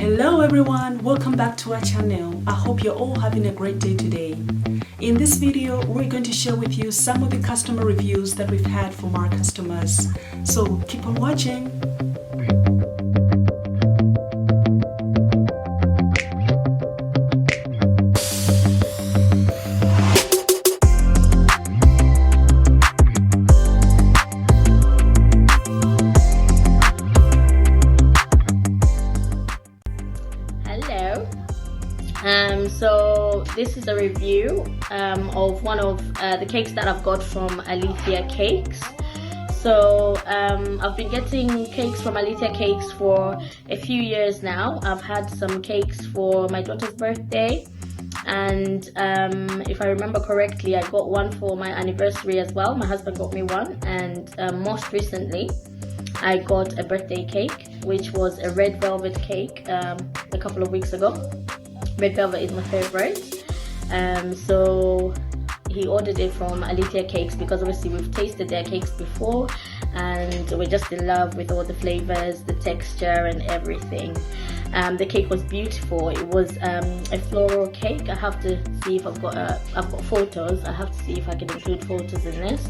Hello everyone, welcome back to our channel. I hope you're all having a great day today. In this video, we're going to share with you some of the customer reviews that we've had from our customers. So keep on watching. So this is a review of one of the cakes that I've got from Aletheia Cakes. So I've been getting cakes from Aletheia Cakes for a few years now. I've had some cakes for my daughter's birthday, and if I remember correctly, I got one for my anniversary as well. My husband got me one, and most recently I got a birthday cake, which was a red velvet cake a couple of weeks ago. Red velvet is my favorite, so he ordered it from Aletheia Cakes because obviously we've tasted their cakes before and we're just in love with all the flavors, the texture and everything. The cake was beautiful. It was a floral cake. I have to see if I've got photos. I have to see if I can include photos in this.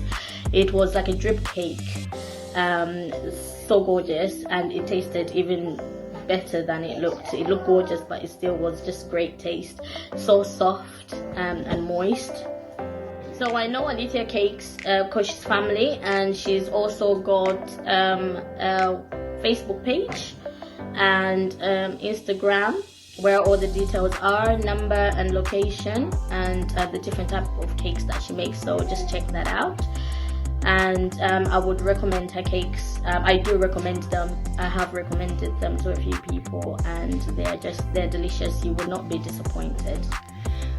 It was like a drip cake, so gorgeous, and it tasted even better than it looked. It looked gorgeous, but it still was just great taste. So soft and moist. So I know Aletheia Cakes because she's family, and she's also got a Facebook page and Instagram where all the details are, number and location, and the different type of cakes that she makes. So just check that out. And I would recommend her cakes. I do recommend them. I have recommended them to a few people, and they're delicious. You will not be disappointed.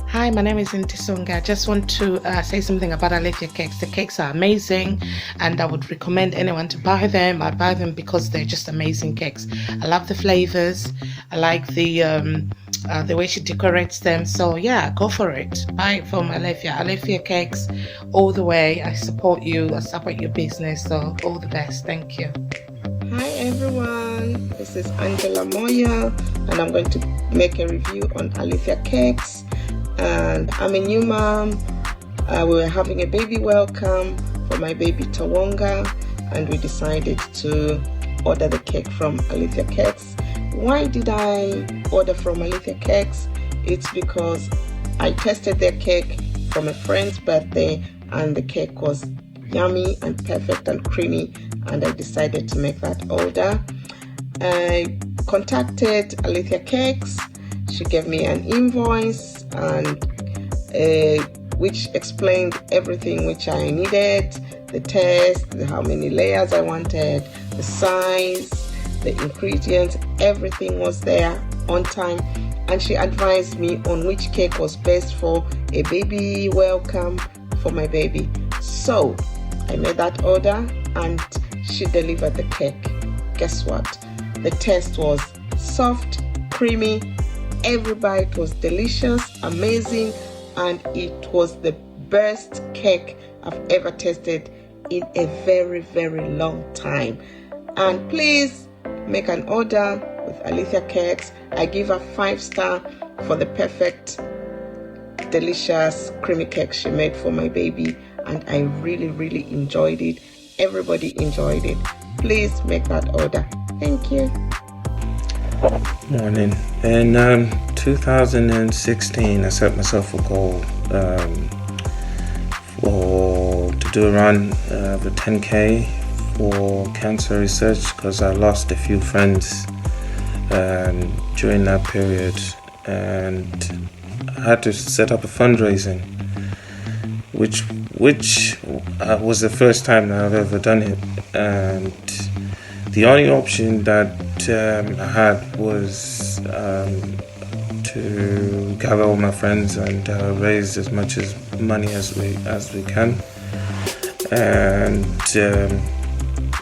Hi, my name is Ntisonga. I just want to say something about Aletheia Cakes. The cakes are amazing, and I would recommend anyone to buy them. I buy them because they're just amazing cakes. I love the flavors. I like the way she decorates them. So yeah, go for it. Buy it from Aletheia Cakes all the way. I support you. I support your business. So all the best. Thank you. Hi everyone, this is Angela Moya, and I'm going to make a review on Aletheia Cakes. And I'm a new mom. We were having a baby welcome for my baby Tawonga, and we decided to order the cake from Aletheia Cakes. Why did I order from Aletheia Cakes? It's because I tested their cake from a friend's birthday, and the cake was yummy and perfect and creamy, and I decided to make that order. I contacted Aletheia Cakes. She gave me an invoice and which explained everything which I needed, the test, how many layers I wanted, the size, the ingredients, everything was there on time, and she advised me on which cake was best for a baby welcome for my baby. So I made that order and she delivered the cake. Guess what? The taste was soft, creamy, every bite was delicious, amazing, and it was the best cake I've ever tasted in a very, very long time. And please make an order with Aletheia Cakes. I give her 5-star for the perfect, delicious, creamy cake she made for my baby, and I really, really enjoyed it. Everybody enjoyed it. Please make that order. Thank you. Morning. In 2016, I set myself a goal to do a run of a 10K for cancer research, because I lost a few friends during that period, and I had to set up a fundraising, which was the first time that I've ever done it, and the only option that I had was to gather all my friends and raise as much money as we can, and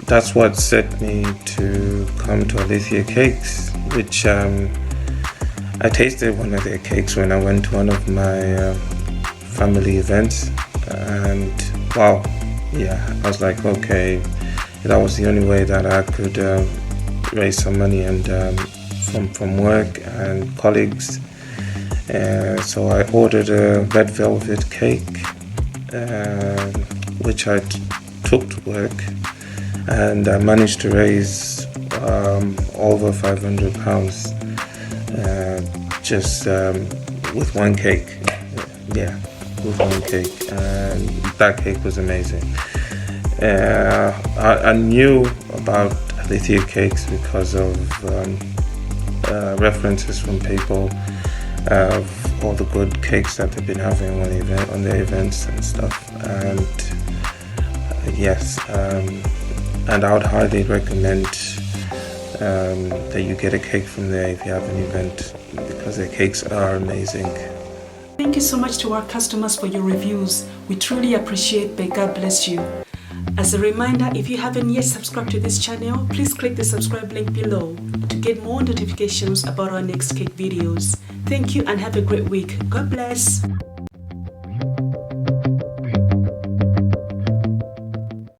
that's what set me to come to Aletheia Cakes, which I tasted one of their cakes when I went to one of my family events, and wow, yeah, I was like, okay, that was the only way that I could raise some money and from work and colleagues. So I ordered a red velvet cake, which I took to work, and I managed to raise over £500 just with one cake. Yeah, with one cake, and that cake was amazing. I knew about Aletheia Cakes because of references from people of all the good cakes that they've been having on their events and stuff. And yes, and I would highly recommend that you get a cake from there if you have an event, because their cakes are amazing. Thank you so much to our customers for your reviews. We truly appreciate them. God bless you. As a reminder, if you haven't yet subscribed to this channel, please click the subscribe link below to get more notifications about our next cake videos. Thank you and have a great week. God bless.